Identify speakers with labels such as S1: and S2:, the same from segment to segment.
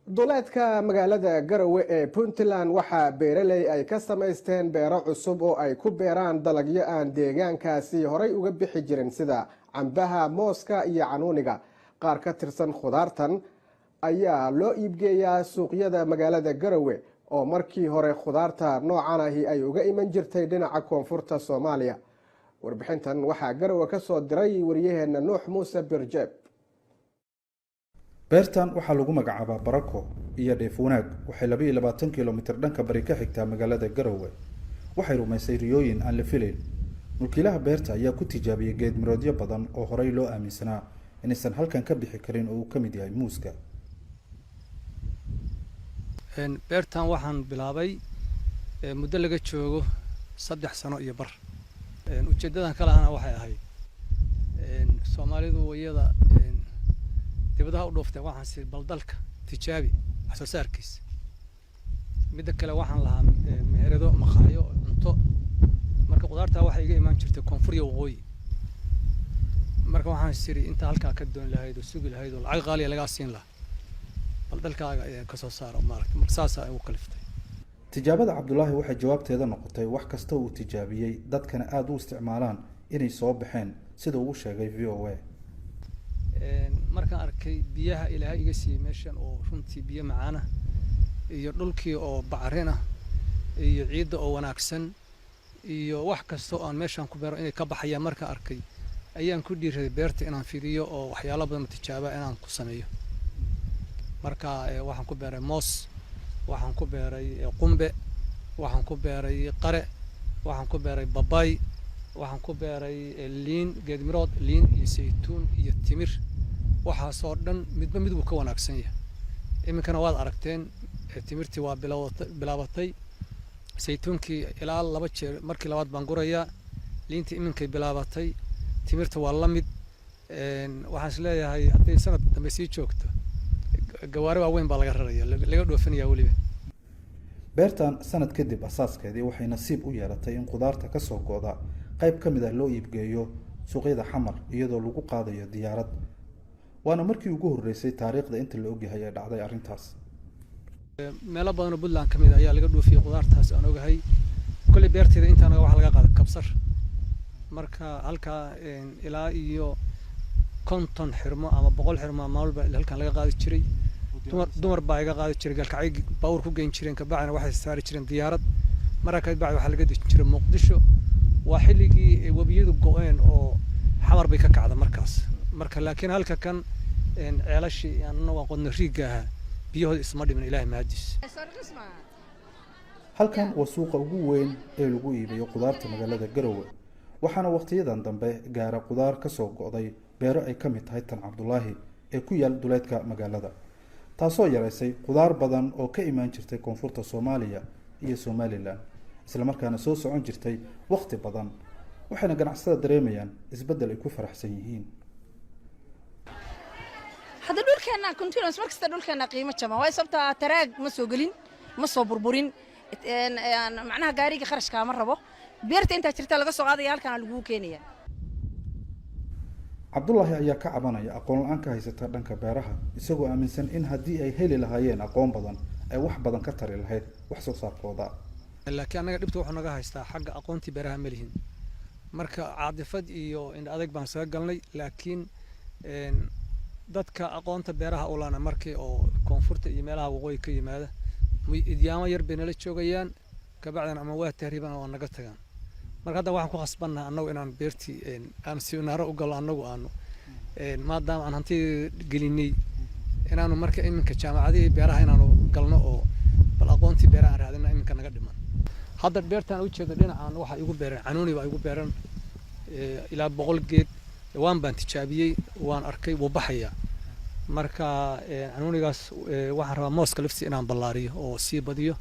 S1: duleedka magaalada Garowe ee Puntland waxaa beeraley ay ka samaysteen beero cusub oo ay ku beeraan dalagyo aan deegaankaasi horay uga bixi jirin sida cambaha, mooska iyo canuuniga. qaar ka tirsan khudaartan ayaa loo iibgeeyaa suuqyada magaalada Garowe oo markii hore khudaarta noocan ahi ay uga iman jirtay dhinaca koonfurta Soomaaliya. warbixintan waxaa Garowe ka soo diray wariyaheena Nuux Muuse Birjeeb.
S2: beertan waxaa lagu magacaabaa Barako iyo Dheefunaag waxay 22 kiiloomitir dhanka bari ka xigtaa magaalada Garowe. waxay rumaysay riyooyin aan la filayn. mulkiilaha beerta ayaa ku tijaabiyay geed miroodyo badan oo horay loo aaminsanaa inaysan halkan ka bixi karin oo uu ka mid yahay muuska.
S3: beertan waxaan bilaabay muddo laga joogo 3 sano iyo bar. ujeedadan kale ahna waxay ahayd Soomaalidu wayada dibadaha u dhooftay waxaan si baldalka tijaabi wax soo saarkiisa. mid kale waxaan lahaa meherado maqaayo cunto marka qudaarta waxay iga iman jirtay koonfur iyo waqooyi. marka waxaan siri inta halka ka doon lahayd oo sugi lahayd oo lacag qaali laga siin lahaa baldalkaaga ayaa ka soo saaro marka saas ay u kaliftay.
S2: tijaabada Cabdullaahi waxay jawaabteeda noqotay wax kasta uu tijaabiyay dadkana aad u isticmaalaan inay soo baxeen sida uu sheegay VOA.
S3: markaan arkay biyaha Ilaahay iga siiyay meeshan oo runtii biyo macaan ah iyo dhulkii oo bacrin ah iyo ciidda oo wanaagsan iyo wax kasta oo aan meeshan ku beero inay ka baxayaan markaan arkay ayaan ku dhiiray beerta inaan fidiyo oo waxyaalo badan tijaabo inaan ku sameeyo. marka waxaan ku beeray moos, waxaan ku beeray qumbe, waxaan ku beeray qare, waxaan ku beeray babay, waxaan ku beeray liin, geed mirood, liin iyo saytuun iyo timir. waxaasoo dhan midba mid uu ka wanaagsan yahay. iminkana waad aragteen timirtii waa bilaabatay, saytuunkii ilaa 2 jeer markii labaad baan gurayaa, liintii iminkay bilaabatay, timirta waa la mid. waxaan is leeyahay haddii sanad dambe sii joogto gawaari waaweyn baa laga raraya laga dhoofinayaa weliba.
S2: beertan sanad kadib asaaskeedii waxay nasiib u yeelatay in khudaarta ka soo go'da qayb ka mid ah loo iibgeeyo suuqyada xamar iyadoo lagu qaadayo diyaarad. waana markii ugu horeysay taariikhda inta la ogyahay ay dhacday arrintaas.
S3: meelo badan oo Puntland ka mid ah ayaa laga dhoofiyay khudaartaas aan ogahay. kulli beerteeda intaana waxa laga qaaday kabsar. marka halka ilaa iyo 50 xirmo ama 100 xirmo maalba halkan laga qaadi jiray. dumar baa iga qaadi jiray galkacay baawur ku geyn jireen ka bacna waxay saari jireen diyaarad. marka bacdi waxa laga dejin jiray Muqdisho. waa xilligii wabiyadu go'een oo xamar bay ka kacday markaas. marka laakiin halka kan ceelashi aan waa qodna riigaha biyahooda isma dhimin Ilaahay mahadiis.
S2: halkan waa suuqa ugu weyn ee lagu iibiyo khudaarta magaalada Garowe. waxaana waqtiyadan dambe gaara khudaar ka soo go'day beero ay ka mid tahay tan Cabdullaahi ee ku yaal duleedka magaalada, taasoo yareysay khudaar badan oo ka imaan jirtay koonfurta Soomaaliya iyo Somaliland isla markaana soo socon jirtay waqti badan. waxayna ganacsatada dareemayaan isbedel ay ku faraxsan yihiin.
S4: hadda dhulkeena continuous markasta dhulkeena qiimo jama way sabta taraag ma soo galin ma soo burburin macnaha gaariga kharashka ma rabo beerta inta jirta laga soo qaaday halkan lagu keenaya.
S2: Cabdullaahi ayaa ka cabanaya aqoon la'aan ka haysata dhanka beeraha isagoo aaminsan in haddii ay heli lahaayeen aqoon badan ay wax badan ka tari lahayd wax soo saarkooda.
S3: laakiin anaga dhibta wuxuu naga haystaa xagga aqoontii beeraha ma lihin. marka caadifad iyo in adag baan soo galnay laakiin dadka aqoonta beeraha u laana markii oo koonfurta iyo meelaha waqooyi ka yimaada idyaamo yar bay nala joogayaan ka bacdan ama waa tahriiban oo naga tagaan. marka hadda waxaan ku khasbannahay annagu inaan beertii aan si naaro u galo annagu aanu maadaama aan hanti gelinay inaanu marka iminka jaamacadii beeraha inaanu galno oo bal aqoontii beeraha raadina iminka naga dhiman. hadda beertan u jeedo dhinacaan waxa igu beeran canuuni baa igu beeran ilaa 100 geed waan baan tijaabiyay waan arkay wuu baxaya. marka canuunigaas waxaan rabaa mooska lafsi inaan ballaariyo oo sii badiyo,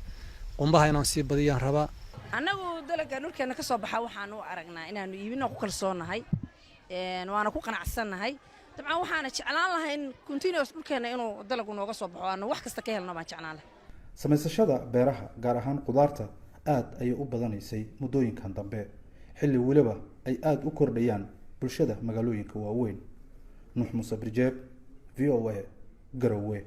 S3: qumbaha inaan sii badiyaan rabaa.
S4: anagu dalaga dhulkeena ka soo baxa waxaan u aragnaa inaanu iibino ku kalsoonahay waana ku qanacsanahay. dabcan waxaan jeclaan lahayn continuous dhulkeena inuu dalagu nooga soo baxo aan wax kasta ka helno baan jeclaan lahayn.
S2: samaysashada beeraha gaar ahaan khudaarta aad ayay u badanaysay muddooyinkan dambe xilli waliba ay aad u kordhayaan bulshada magaalooyinka waaweyn. Nuux Muuse Birjeeb, VOA, Garowe.